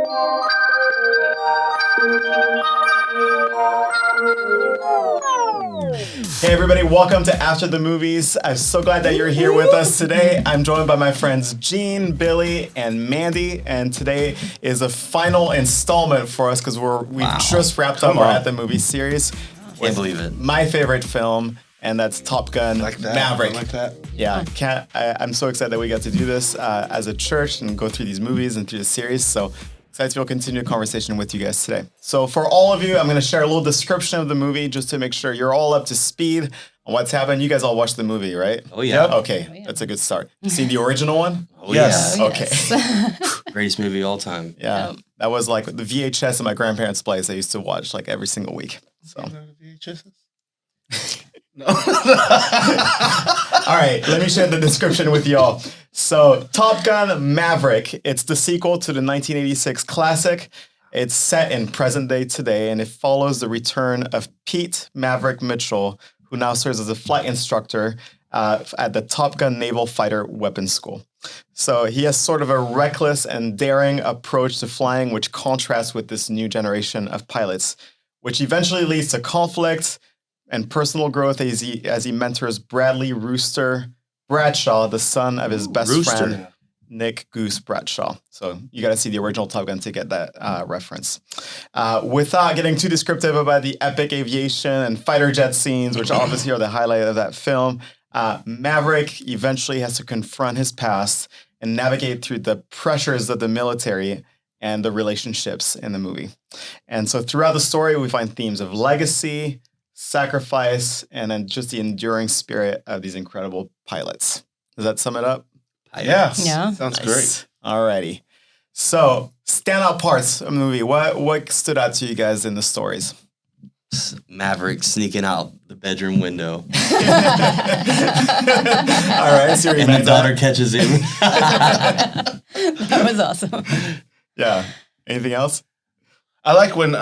Hey everybody, welcome to After the Movies. I'm so glad that you're here with us today. I'm joined by my friends Gene, Billy, and Mandy, and today is a final installment for us because we've just wrapped up our At the Movie series. Can't believe it. My favorite film, and that's Top Gun Maverick. I like that. Yeah, I'm so excited that we got to do this as a church and go through these movies and through the series. So excited to continue a conversation with you guys today. So for all of you, I'm going to share a little description of the movie just to make sure you're all up to speed on what's happened. You guys all watched the movie, right? Oh, yeah. Yep. Okay, that's a good start. You seen the original one? Oh, Yes. yeah. Okay. Greatest movie of all time. Yeah, that was like the VHS at my grandparents' place. I used to watch like every single week. So. No. All right, let me share the description with y'all. So, Top Gun Maverick, it's the sequel to the 1986 classic. It's set in present day today, and it follows the return of Pete Maverick Mitchell, who now serves as a flight instructor at the Top Gun Naval Fighter Weapons School. So he has sort of a reckless and daring approach to flying, which contrasts with this new generation of pilots, which eventually leads to conflict and personal growth as he mentors Bradley Bradshaw, the son of his best friend, Nick Goose Bradshaw. So you got to see the original Top Gun to get that reference. Without getting too descriptive about the epic aviation and fighter jet scenes, which obviously are the highlight of that film, Maverick eventually has to confront his past and navigate through the pressures of the military and the relationships in the movie. And so throughout the story, we find themes of legacy, sacrifice, and then just the enduring spirit of these incredible pilots. Does that sum it up? Yes. Yeah. Sounds Nice. Alrighty. So, standout parts of the movie. What stood out to you guys in the stories? Maverick sneaking out the bedroom window. All right, so And the daughter catches him. That was awesome. Yeah. Anything else? I like when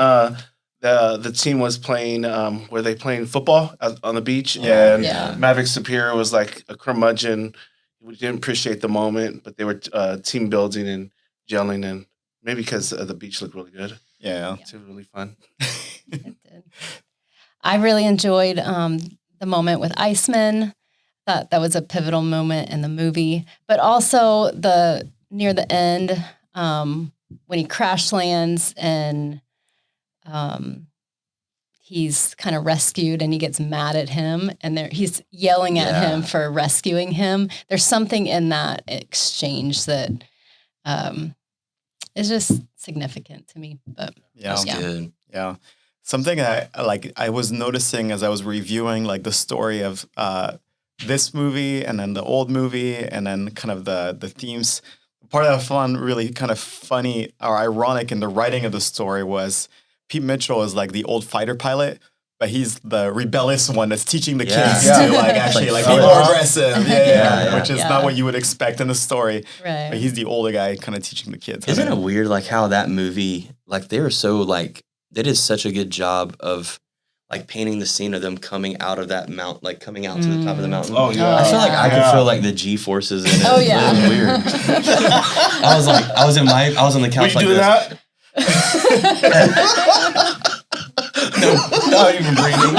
the team was playing, were they playing football on the beach? Yeah. And Yeah. Maverick Superior was like a curmudgeon. We didn't appreciate the moment, but they were team building and gelling, and maybe because the beach looked really good. Yeah. It was really fun. It did. I really enjoyed the moment with Iceman. Thought that was a pivotal moment in the movie. But also near the end, when he crash lands and he's kind of rescued and he gets mad at him and he's yelling at him for rescuing him. There's something in that exchange that is just significant to me. But Yeah. That's good. Yeah. Something I was noticing as I was reviewing like the story of this movie and then the old movie and then kind of the themes. Part that I found really kind of funny or ironic in the writing of the story was Pete Mitchell is like the old fighter pilot, but he's the rebellious one that's teaching the kids to like actually like be more aggressive. Which is not what you would expect in the story. right. But he's the older guy kind of teaching the kids. Isn't it weird, like, how that movie, like, they were so, like, they did such a good job of, like, painting the scene of them coming out of that mountain, like, coming out to the top of the mountain. Oh, yeah. I feel like I could Yeah. feel, like, the G-forces in it. Oh, yeah. It was weird. I was on the couch Will you like do this. that? No, not even breathing.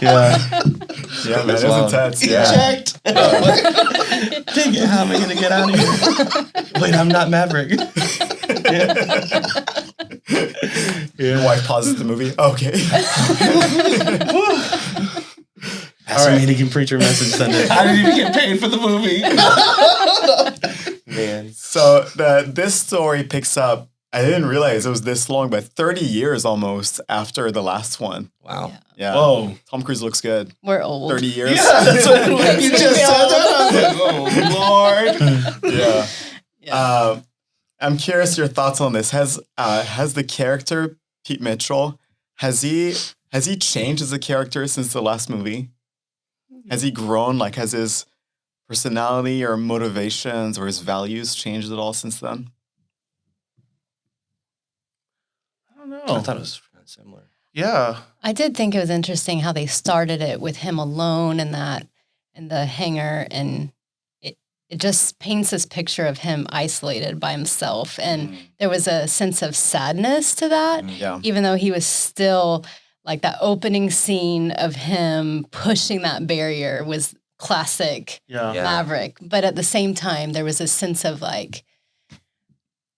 Yeah, man, it's wild. intense. He Yeah. checked. Dang it, how am I going to get out of here? Wait, I'm not Maverick. Your wife pauses the movie. Okay. Pastor Mannequin Preacher Message Sunday. I didn't even get paid for the movie. Man. So this story picks up, I didn't realize it was this long, but 30 years almost after the last one. Wow. Yeah. Whoa. Tom Cruise looks good. We're old. 30 years. Yeah, that's what you just said that. I was like, oh, Lord. Yeah. Yeah. I'm curious your thoughts on this. Has the character Pete Mitchell has he changed as a character since the last movie? Has he grown? Like, has his personality or motivations or his values changed at all since then? I don't know. I thought it was kind of similar. Yeah. I did think it was interesting how they started it with him alone in the hangar, and it just paints this picture of him isolated by himself. And there was a sense of sadness to that, Yeah. even though he was still like that opening scene of him pushing that barrier was classic Yeah. Yeah. Maverick. But at the same time, there was a sense of like,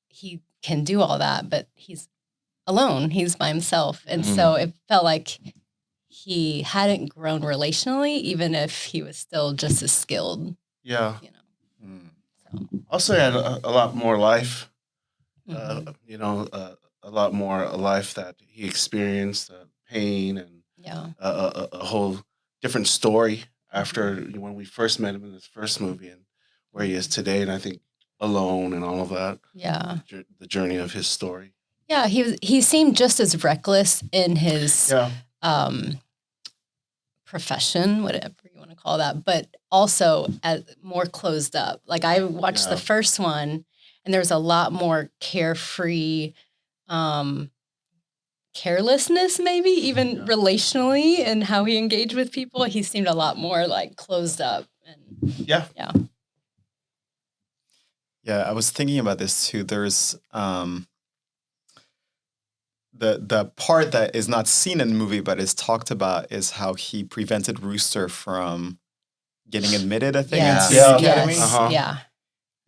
he can do all that, but he's alone. He's by himself. And so it felt like he hadn't grown relationally, even if he was still just as skilled, Yeah. you know. Mm. Also had a lot more life, Mhm. a lot more life that he experienced, pain and Yeah. a whole different story after when we first met him in his first movie and where he is today. And I think alone and all of that, Yeah. the journey of his story. Yeah. He seemed just as reckless in his Yeah. profession, whatever you want to call that, but also as more closed up. Like I watched the first one and there's a lot more carefree, carelessness, maybe even relationally and how he engaged with people. He seemed a lot more like closed up. And Yeah. Yeah, I was thinking about this too. There's the part that is not seen in the movie but is talked about is how he prevented Rooster from getting admitted, I think, Yes. into the Yeah. academy. Yes. Uh-huh. Yeah.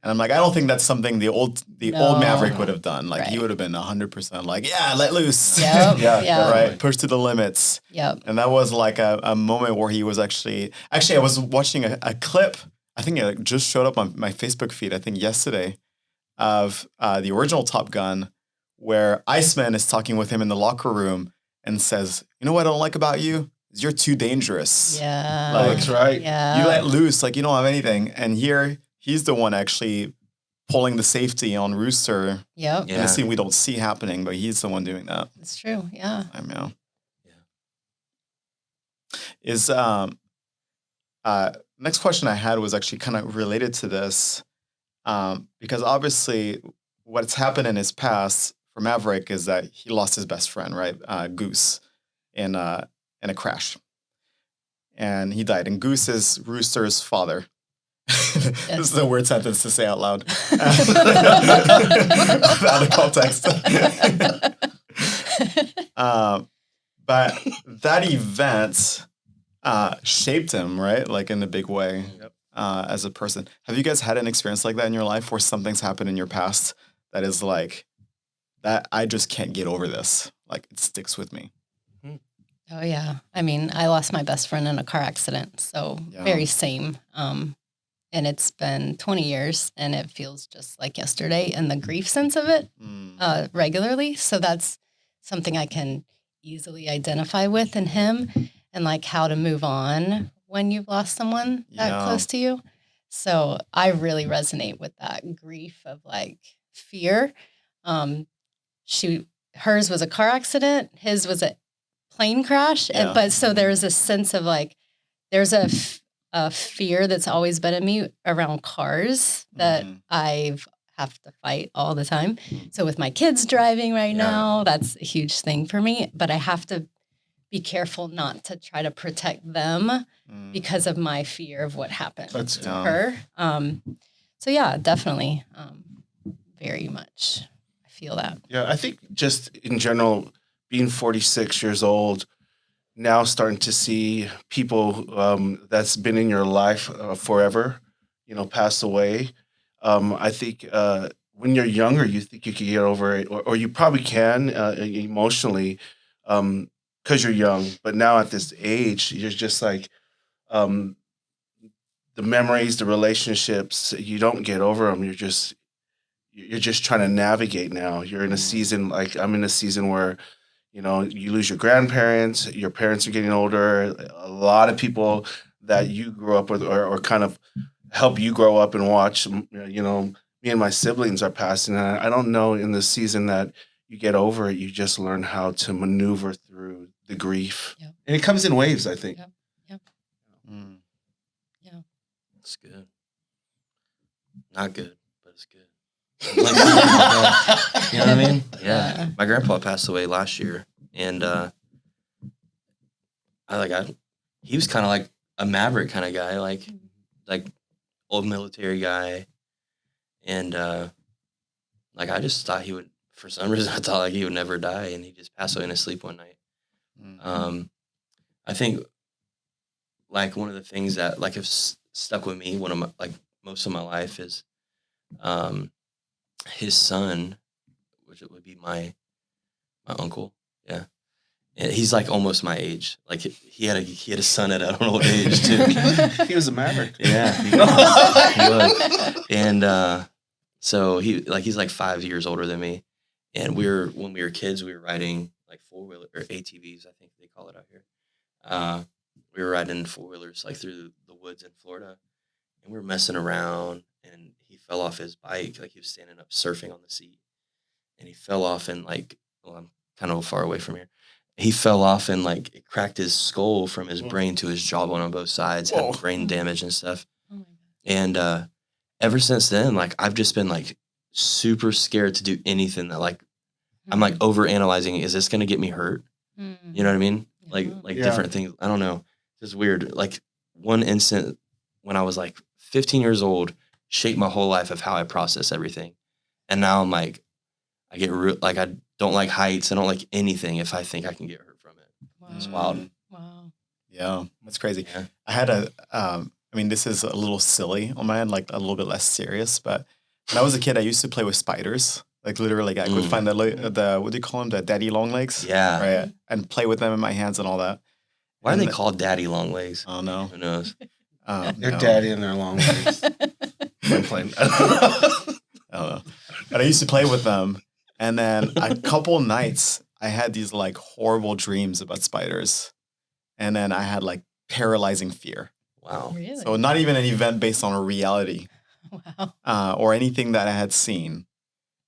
And I'm like, I don't think that's something the old No. Maverick would have done. Like he Right. would have been 100% like, yeah, let loose. Yep. Yeah, Yeah. Right, push to the limits. Yep. And that was like a moment where he was actually I was watching a clip. I think it just showed up on my Facebook feed, I think yesterday, of the original Top Gun, where Iceman is talking with him in the locker room and says, you know what I don't like about you? Is you're too dangerous. Yeah. Like, that's right. Yeah. You let loose, like you don't have anything. And here he's the one actually pulling the safety on Rooster Yep. in a scene we don't see happening, but he's the one doing that. It's true. Yeah. I know. Yeah. Is next question I had was actually kind of related to this, because obviously what's happened in his past for Maverick is that he lost his best friend, right, Goose, in a crash, and he died. And Goose is Rooster's father. This is a weird sentence to say out loud, out of context. But that event shaped him, right? Like in a big way, as a person. Have you guys had an experience like that in your life where something's happened in your past that is like, that I just can't get over this? Like it sticks with me. Oh yeah. I mean, I lost my best friend in a car accident, so very same. And it's been 20 years, and it feels just like yesterday. And the grief sense of it, regularly. So that's something I can easily identify with in him, and like how to move on when you've lost someone that close to you. So I really resonate with that grief of like fear. Hers was a car accident. His was a plane crash. Yeah. But so there's a sense of like, there's a fear that's always been in me around cars that I have to fight all the time. So with my kids driving right now, that's a huge thing for me. But I have to be careful not to try to protect them because of my fear of what happened to her. So yeah, definitely, very much. I feel that. Yeah, I think just in general, being 46 years old, now starting to see people that's been in your life forever, pass away. I think when you're younger, you think you can get over it, or you probably can emotionally because you're young. But now at this age, you're just like the memories, the relationships, you don't get over them. You're just trying to navigate now. You're in a season, like I'm in a season where you lose your grandparents, your parents are getting older. A lot of people that you grew up with or kind of help you grow up and watch, me and my siblings are passing. And I don't know in the season that you get over it, you just learn how to maneuver through the grief. Yep. And it comes in waves, I think. Yep. Yeah. It's good. Not good, but it's good. You know what I mean? Yeah. My grandpa passed away last year, and he was kind of like a Maverick kind of guy, like old military guy. And like I just thought he would, for some reason, I thought like he would never die, and he just passed away in his sleep one night. I think like one of the things that like have stuck with me, one of my like most of my life is his son, which it would be my uncle. Yeah. And he's like almost my age. Like he had a son at an old age too. He was a maverick. Yeah, he was. And so he's like 5 years older than me. And when we were kids, we were riding like 4-wheeler or ATVs, I think they call it out here. We were riding 4-wheelers like through the woods in Florida, and we were messing around. And he fell off his bike, like he was standing up surfing on the seat, and he fell off and like, well, I'm kind of far away from here. He fell off and like it cracked his skull from his brain to his jawbone on both sides, had brain damage and stuff. Oh my God. And ever since then, like I've just been like super scared to do anything that like I'm like over analyzing. Is this gonna get me hurt? You know what I mean? Like different things. I don't know. It's like one instant when I was like 15 years old shaped my whole life of how I process everything. And now I'm like, I get like I don't like heights. I don't like anything if I think I can get hurt from it. Wow. It's wild. Wow. Yeah, that's crazy. Yeah. I had I mean, this is a little silly on my end, like a little bit less serious, but when I was a kid, I used to play with spiders. Like literally, I could find the what do you call them? The daddy long legs? Yeah. Right. And play with them in my hands and all that. Why are they called daddy long legs? I don't know. Who knows? They're daddy and their long legs. I'm playing. I don't know. But I used to play with them. And then a couple nights, I had these like horrible dreams about spiders. And then I had like paralyzing fear. Wow. Really? So not even an event based on a reality. Wow. Or anything that I had seen.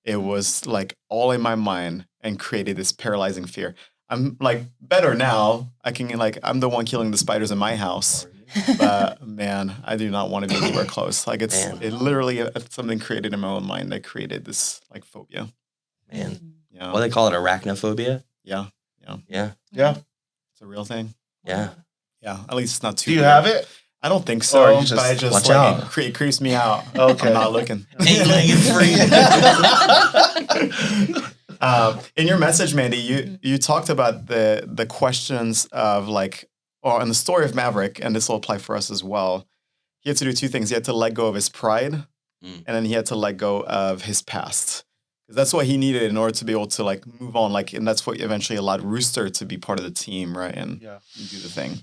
It was like all in my mind and created this paralyzing fear. I'm like better now. I'm the one killing the spiders in my house. But man, I do not want to be anywhere close. Like it literally something created in my own mind that created this like phobia. Man. Yeah. Well, they call it arachnophobia. Yeah. It's a real thing. Yeah. Yeah. At least it's not too. Do you weird. have it? I don't think so. But I just watch like out. it creeps me out. Okay. I'm not looking. 8-legged free. In your message, Mandy, you talked about the questions of like, or in the story of Maverick, and this will apply for us as well. He had to do two things. He had to let go of his pride, and then he had to let go of his past. Because that's what he needed in order to be able to like move on. Like, and that's what eventually allowed Rooster to be part of the team, right? And do the thing.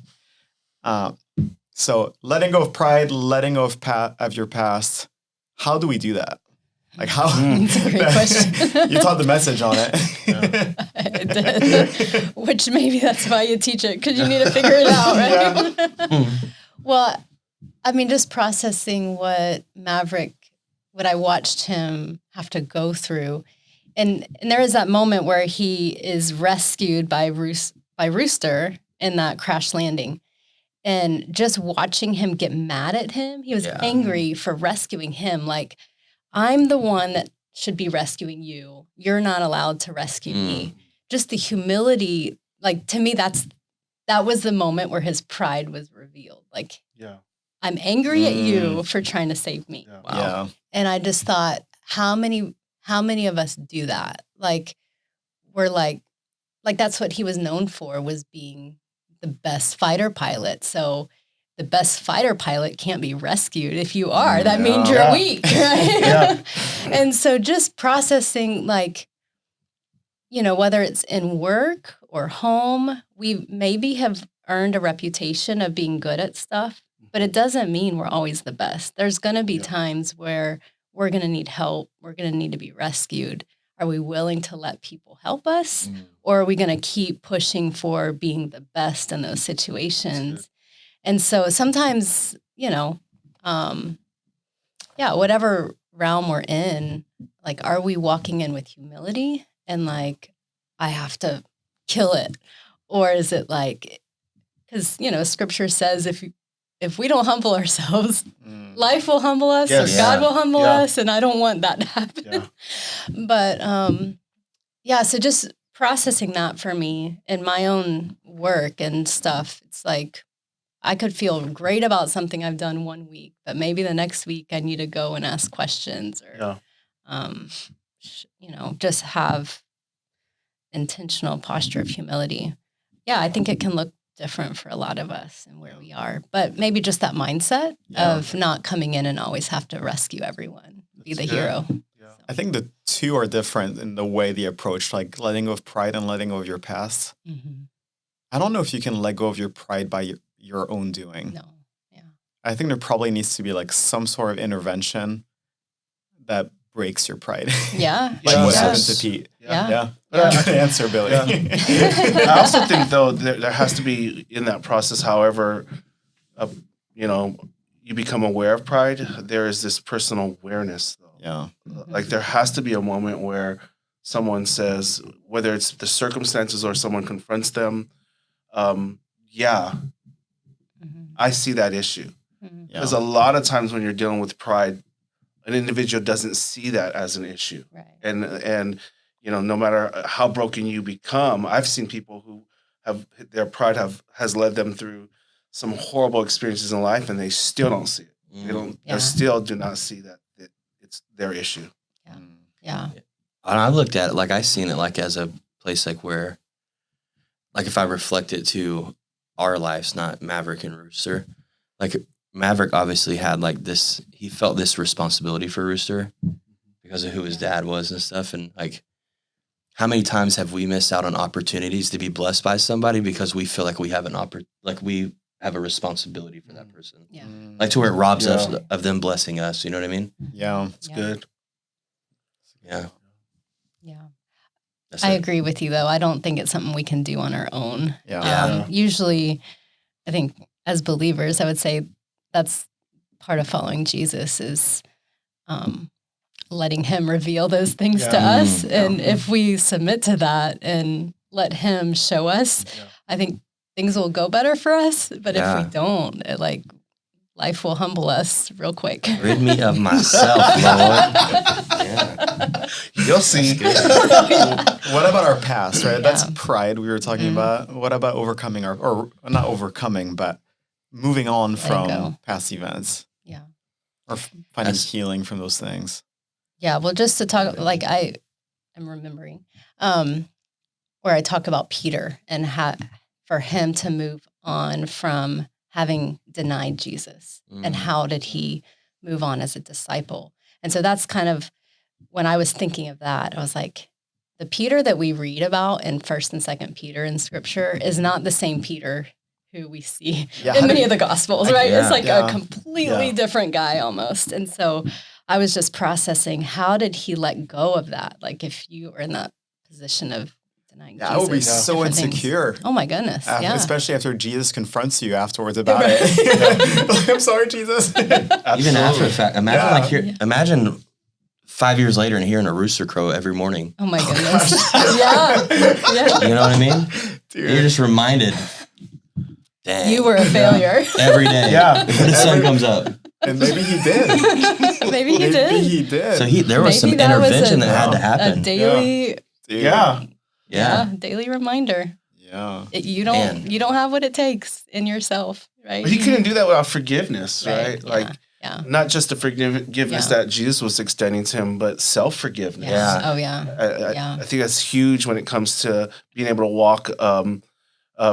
So letting go of pride, letting go of your past. How do we do that? Like how? That's a great question. You taught the message on it. I did. Which maybe that's why you teach it, because you need to figure it out, right? Well, I mean, just processing what I watched him have to go through. And there is that moment where he is rescued by Rooster in that crash landing. And just watching him get mad at him, he was angry for rescuing him. Like, I'm the one that should be rescuing you. You're not allowed to rescue me. Just the humility, like to me, that was the moment where his pride was revealed. Like, I'm angry at you for trying to save me. Wow. Yeah. And I just thought, how many of us do that? Like, we're like that's what he was known for, was being the best fighter pilot. So the best fighter pilot can't be rescued. If you are, that means you're weak, right? And so just processing, like, whether it's in work or home, we maybe have earned a reputation of being good at stuff, but it doesn't mean we're always the best. There's going to be times where we're going to need help. We're going to need to be rescued. Are we willing to let people help us? Or are we going to keep pushing for being the best in those situations? And so sometimes, whatever realm we're in, like, are we walking in with humility and like, I have to kill it? Or is it like, because, scripture says if we don't humble ourselves, life will humble us, or God will humble us, and I don't want that to happen. But, so just processing that for me in my own work and stuff, it's like, I could feel great about something I've done one week, but maybe the next week I need to go and ask questions or, just have intentional posture of humility. Yeah, I think it can look different for a lot of us and where we are, but maybe just that mindset of not coming in and always have to rescue everyone, be the hero. Yeah. So. I think the two are different in the way they approach, like letting go of pride and letting go of your past. Mm-hmm. I don't know if you can let go of your pride by your own doing. No. Yeah. I think there probably needs to be like some sort of intervention that breaks your pride. Yeah. Like what happened Yes. to Pete. Yeah. Good answer, Billy. I also think, though, there has to be in that process, however, you become aware of pride, there is this personal awareness, though. Yeah. Like there has to be a moment where someone says, whether it's the circumstances or someone confronts them, I see that issue. Mm-hmm. Because a lot of times when you're dealing with pride, an individual doesn't see that as an issue. Right. And no matter how broken you become, I've seen people who have their pride has led them through some horrible experiences in life, and they still don't see it. They don't. Yeah. They still do not see that it's their issue. Yeah. And I looked at it like I seen it like as a place like where, like if I reflect it to our lives, not Maverick and Rooster, like Maverick obviously had like this, he felt this responsibility for Rooster because of who his dad was and stuff. And like, how many times have we missed out on opportunities to be blessed by somebody because we feel like we have we have a responsibility for that person. Yeah. Like to where it robs us of them blessing us. You know what I mean? Yeah. It's good. Yeah. Yeah. That's I it. agree with you, though. I don't think it's something we can do on our own. Yeah. Usually, I think as believers, I would say that's part of following Jesus is letting him reveal those things to us. And if we submit to that and let him show us, I think things will go better for us. But if we don't, life will humble us real quick. Rid me of myself, Lord. Yeah. You'll see. What about our past, right? That's Yeah. pride we were talking about. What about overcoming or not overcoming, but moving on from go. past events? Yeah. Or finding healing from those things. Yeah, well, just to talk, like I am remembering where I talk about Peter and for him to move on from having denied Jesus and how did he move on as a disciple. And so that's kind of when I was thinking of that, I was like, the Peter that we read about in 1st and 2nd Peter in Scripture is not the same Peter who we see in many of the Gospels, right? It's like a completely different guy almost. And so I was just processing, how did he let go of that? Like if you were in that position of denying Jesus. I would be so different things. insecure. Oh my goodness. Especially after Jesus confronts you afterwards about it. Like, I'm sorry, Jesus. Even after the fact, imagine 5 years later and hearing a rooster crow every morning. Oh my goodness. Yeah. You know what I mean? Dude. You're just reminded, dang. You were a failure. Every day. Yeah. Before the sun comes up. And maybe he did. Maybe he did. Maybe he did. So there was some Maybe that was intervention that had to happen. A daily, Dude. Yeah. daily reminder. Yeah. You don't have what it takes in yourself, right? But he couldn't do that without forgiveness, Right, right? Like, not just the forgiveness that Jesus was extending to him, but self-forgiveness. Yeah. Oh, yeah. I think that's huge when it comes to being able to walk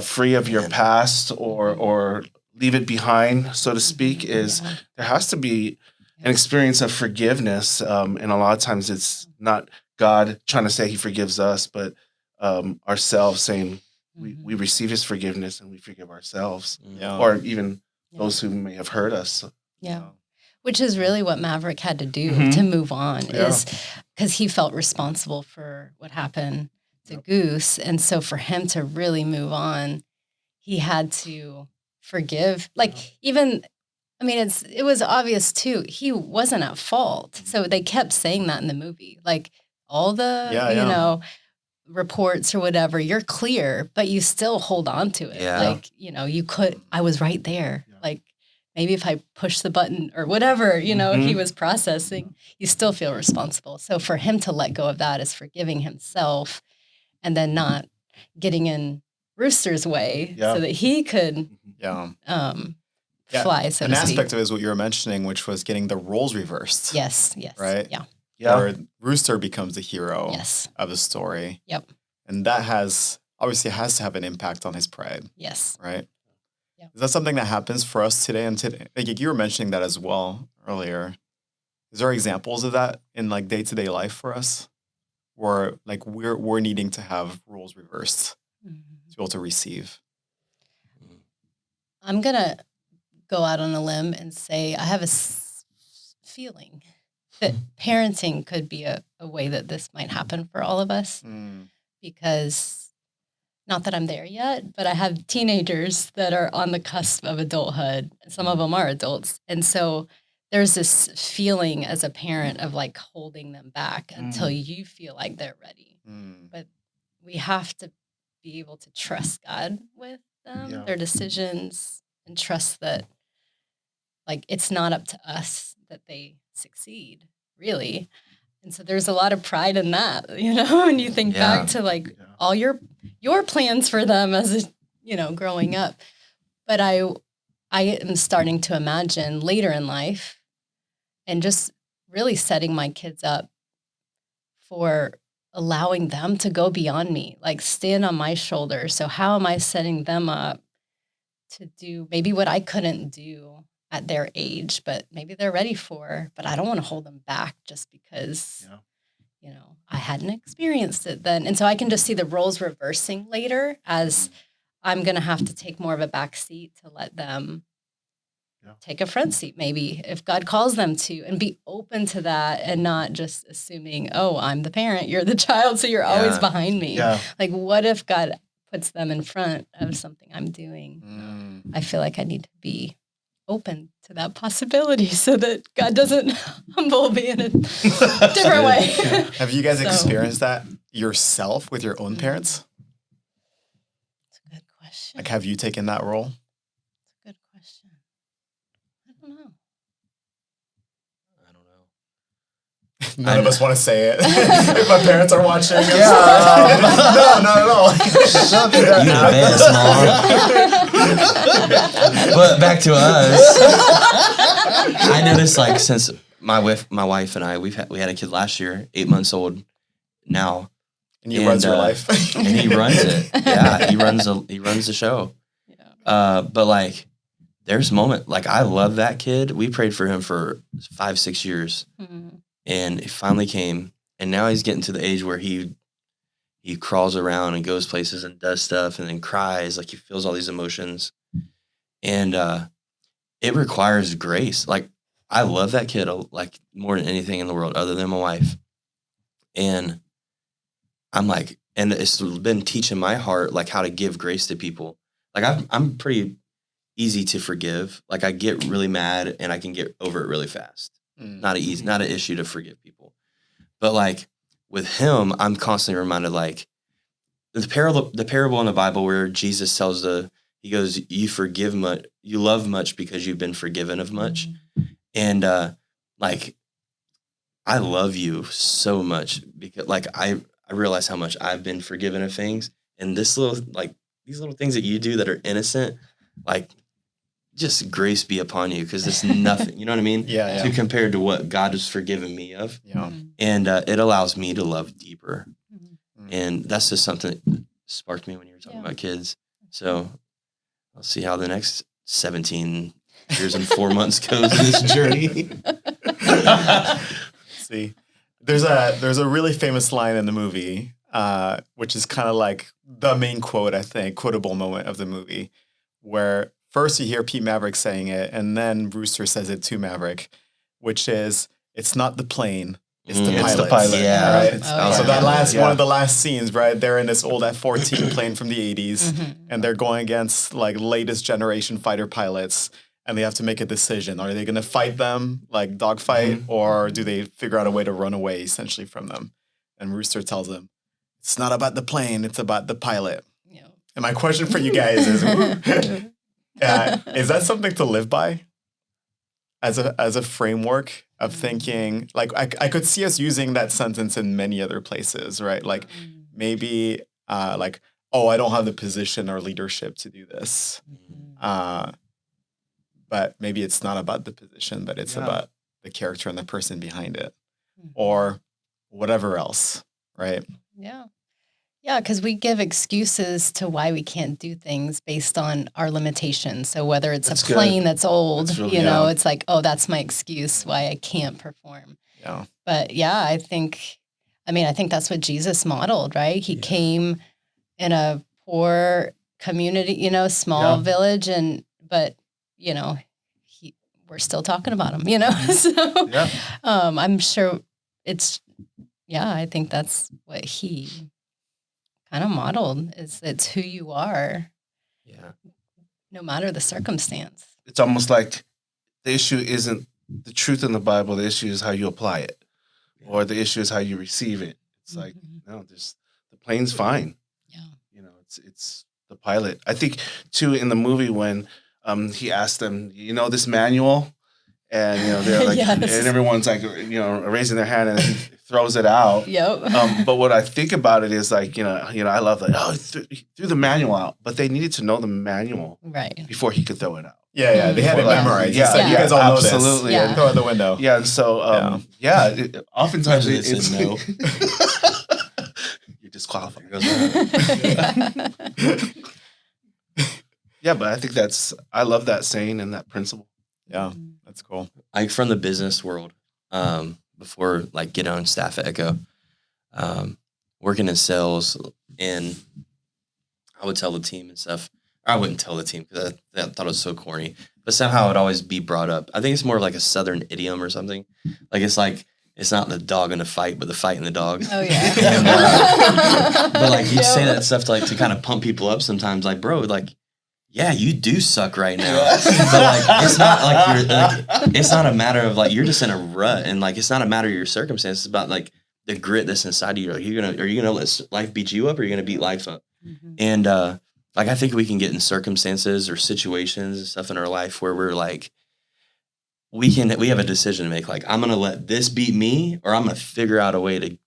free of your past or leave it behind, so to speak, is there has to be an experience of forgiveness. And a lot of times it's not God trying to say he forgives us, but ourselves saying we receive his forgiveness and we forgive ourselves or even those who may have hurt us. Yeah. Which is really what Maverick had to do to move on is because he felt responsible for what happened to Goose. And so for him to really move on, he had to forgive. Like even, I mean, it was obvious too, he wasn't at fault. So they kept saying that in the movie. Like all the, reports or whatever, you're clear, but you still hold on to it. Yeah. Like, I was right there. Like, maybe if I push the button or whatever, he was processing, you still feel responsible. So for him to let go of that is forgiving himself and then not getting in Rooster's way Yeah. so that he could Yeah. Yeah, fly, so an to speak. aspect of it is what you were mentioning, which was getting the roles reversed. Yes. Right? Yeah. Yeah. Where Rooster becomes the hero Yes. of the story. Yep. And that has to have an impact on his pride, Yes. right? Yep. Is that something that happens for us today? And today, like you were mentioning that as well earlier. Is there examples of that in like day-to-day life for us? Where like we're needing to have roles reversed to be able to receive? I'm going to go out on a limb and say I have a feeling that parenting could be a way that this might happen for all of us, because not that I'm there yet, but I have teenagers that are on the cusp of adulthood. Some of them are adults. And so there's this feeling as a parent of like holding them back until you feel like they're ready. But we have to be able to trust God with them, their decisions, and trust that like it's not up to us that they succeed, really. And so there's a lot of pride in that, you know, when you think back to like all your plans for them as a, you know, growing up. But I am starting to imagine later in life and just really setting my kids up for allowing them to go beyond me, like stand on my shoulder. So how am I setting them up to do maybe what I couldn't do at their age, but maybe they're ready for, but I don't want to hold them back just because, you know, I hadn't experienced it then. And so I can just see the roles reversing later as I'm going to have to take more of a back seat to let them take a front seat, maybe if God calls them to, and be open to that and not just assuming, oh, I'm the parent, you're the child, so you're always behind me. Like, what if God puts them in front of something I'm doing? I feel like I need to be open to that possibility so that God doesn't humble me in a different way. Have you guys experienced that yourself with your own parents? That's a good question. Like, have you taken that role? That's a good question. I don't know. None of us want to say it. If my parents are watching, no, not at all. You the best, Mom. But back to us. I noticed, like, since my wife and I, we had a kid last year, 8 months old now, and he runs your life, and he runs it. Yeah, he runs the show. But like, there's moment like I love that kid. We prayed for him for 5-6 years. And it finally came, and now he's getting to the age where he crawls around and goes places and does stuff and then cries, like he feels all these emotions. And it requires grace. Like, I love that kid like more than anything in the world other than my wife. And I'm like, and it's been teaching my heart like how to give grace to people. Like I'm pretty easy to forgive. Like I get really mad and I can get over it really fast. Not an issue to forgive people. But like with him, I'm constantly reminded, like the parable in the Bible where Jesus tells he goes, you forgive much, you love much because you've been forgiven of much. And like, I love you so much because like, I realize how much I've been forgiven of things. And these little things that you do that are innocent, like, just grace be upon you, because it's nothing, you know what I mean? To compared to what God has forgiven me of. And it allows me to love deeper. And that's just something that sparked me when you were talking about kids. So I'll see how the next 17 years and 4 months goes in this journey. See, there's a really famous line in the movie, which is kind of like the main quote, I think, quotable moment of the movie, where first you hear Pete Maverick saying it, and then Rooster says it to Maverick, which is, it's not the plane, it's the pilot. It's the pilot. Yeah. Right? So that one of the last scenes, right? They're in this old F-14 plane from the 80s, and they're going against like latest generation fighter pilots, and they have to make a decision. Are they going to fight them, like dogfight, or do they figure out a way to run away essentially from them? And Rooster tells them, it's not about the plane, it's about the pilot. And my question for you guys is, is that something to live by as a framework of thinking? Like I could see us using that sentence in many other places, right? Like maybe like oh, I don't have the position or leadership to do this. But maybe it's not about the position, but it's about the character and the person behind it, or whatever else, right? Yeah. Yeah, because we give excuses to why we can't do things based on our limitations. So whether it's That's a plane good. that's old, That's really you know, good. it's like, oh, that's my excuse why I can't perform. Yeah. But yeah, I think that's what Jesus modeled, right? He came in a poor community, you know, small village, but you know, we're still talking about him, you know. So I'm sure I think that's what he kind of modeled, is it's who you are. Yeah. No matter the circumstance. It's almost like the issue isn't the truth in the Bible. The issue is how you apply it, or the issue is how you receive it. It's like, no, the plane's fine. Yeah. You know, it's the pilot. I think too in the movie when he asked them, you know, this manual, and you know they're like, and everyone's like, you know, raising their hand, and he throws it out. Yep. But what I think about it is like, you know, I love that. Oh, he threw the manual out, but they needed to know the manual right before he could throw it out. Yeah, they had it memorized. Yeah, You guys all know this. absolutely. Yeah. Throw it out the window. Yeah, and so oftentimes it's no. You're disqualified. Yeah. But I think I love that saying and that principle. Yeah, that's cool. Like from the business world, before like get on staff at Echo, working in sales, and I would tell the team and stuff. I wouldn't tell the team because I thought it was so corny, but somehow it would always be brought up. I think it's more of like a Southern idiom or something. It's not the dog in the fight, but the fight in the dog. Oh yeah. And, but like you say that stuff to kind of pump people up sometimes. Like, bro, like, yeah, you do suck right now. But like, it's not like it's not a matter of like you're just in a rut, and like it's not a matter of your circumstances. It's about like the grit that's inside of you. Like, are you gonna let life beat you up, or are you gonna beat life up? And like I think we can get in circumstances or situations and stuff in our life where we're like, we have a decision to make. Like, I'm gonna let this beat me, or I'm gonna figure out a way to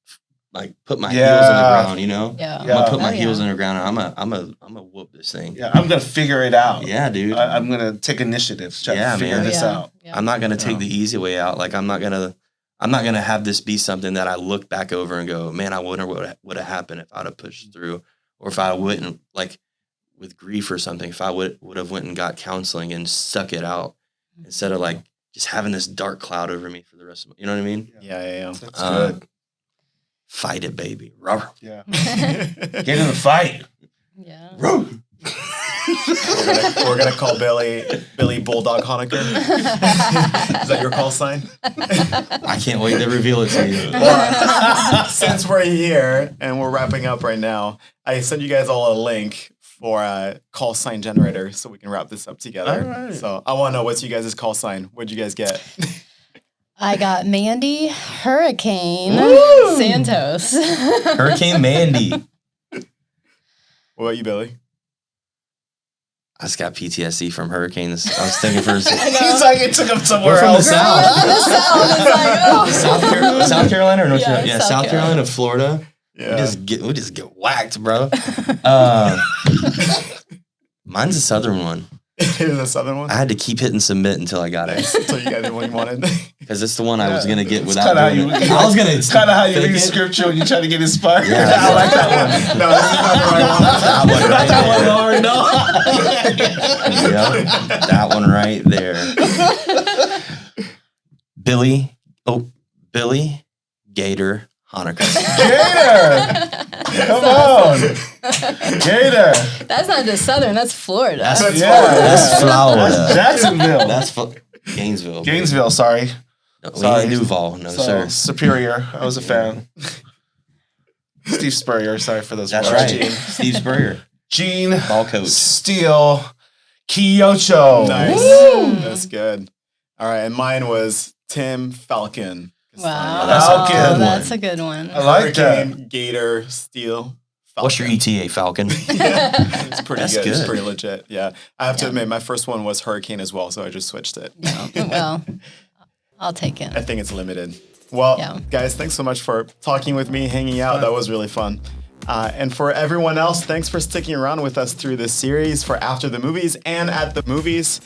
like put my heels in the ground. You know, I'm gonna put my heels in the ground, and I'm gonna whoop this thing. Yeah, I'm gonna figure it out. Yeah, dude. I'm gonna take initiative to try to figure this out. Yeah. I'm not gonna take the easy way out. Like I'm not gonna have this be something that I look back over and go, man, I wonder what would have happened if I'd have pushed through, or if I wouldn't, like with grief or something, if I would have went and got counseling and stuck it out instead of like just having this dark cloud over me for the rest of my, you know what I mean? Yeah. That's good. Fight it, baby. Rubber. Yeah. Get in the fight. Yeah. Roo. We're gonna call Billy Bulldog Honecker. Is that your call sign? I can't wait to reveal it to you. Well, since we're here and we're wrapping up right now, I sent you guys all a link for a call sign generator so we can wrap this up together. All right. So I want to know, what's you guys' call sign? What'd you guys get? I got Mandy, Hurricane, Santos. Hurricane Mandy. What about you, Billy? I just got PTSD from hurricanes. I was thinking for a second. He's like, it took him somewhere We're from else. the South. The South is like, oh. South Carolina or North Yeah, Carolina? Yeah, South South Carolina, Florida. Yeah. We just get whacked, bro. Mine's a Southern one. It was a Southern one? I had to keep hitting submit until I got it. So you got the one you wanted? Because it's the one I was gonna get It's without kinda how doing you- it. I was gonna. It's kind of how you fake read it. scripture when you try to get inspired. Yeah, I like that one. No, this is not the right one. That one right That one, there. Lord, no. Yep, that one right there. Billy Gator Honecker. Gator! Come on! Gator! That's not just Southern, that's Florida. That's Yeah. Florida. That's Jacksonville. That's Gainesville. Gainesville, sorry. No, we Sorry. ain't Duval, no So, sir. Superior. I was a fan. Steve Spurrier, sorry for those That's words. right. Gene. Steve Spurrier, Gene ball coach. Steele Kyocho. Nice. Woo. That's good. All right, and mine was Tim Falcon. Wow, That's a good one. that's a good one. I like that. Hurricane, Gator, Steel, Falcon. What's your ETA, Falcon? Yeah, it's pretty That's good. It's good. pretty legit. Yeah, I have to admit, my first one was Hurricane as well, so I just switched it. Well, I'll take it. I think it's limited. Well, Yeah. guys, thanks so much for talking with me, hanging out. That was really fun. And for everyone else, thanks for sticking around with us through this series for After the Movies and At the Movies.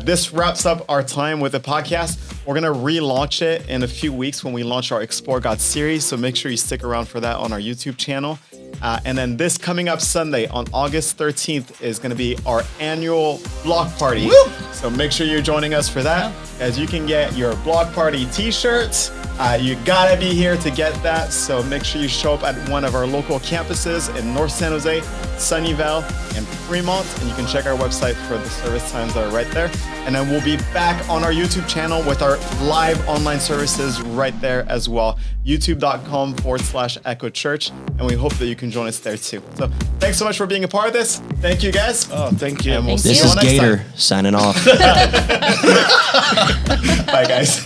This wraps up our time with the podcast. We're going to relaunch it in a few weeks when we launch our Explore God series. So make sure you stick around for that on our YouTube channel. And then this coming up Sunday on August 13th is going to be our annual block party. Woo! So make sure you're joining us for that, as you can get your block party t-shirts. You gotta be here to get that. So make sure you show up at one of our local campuses in North San Jose, Sunnyvale, and Fremont. And you can check our website for the service times that are right there. And then we'll be back on our YouTube channel with our live online services right there as well. youtube.com/Echo.Church. And we hope that you can join us there too. So thanks so much for being a part of this. Thank you guys. Oh, thank you. And we'll see This you all is next Gator time. signing off. Bye guys.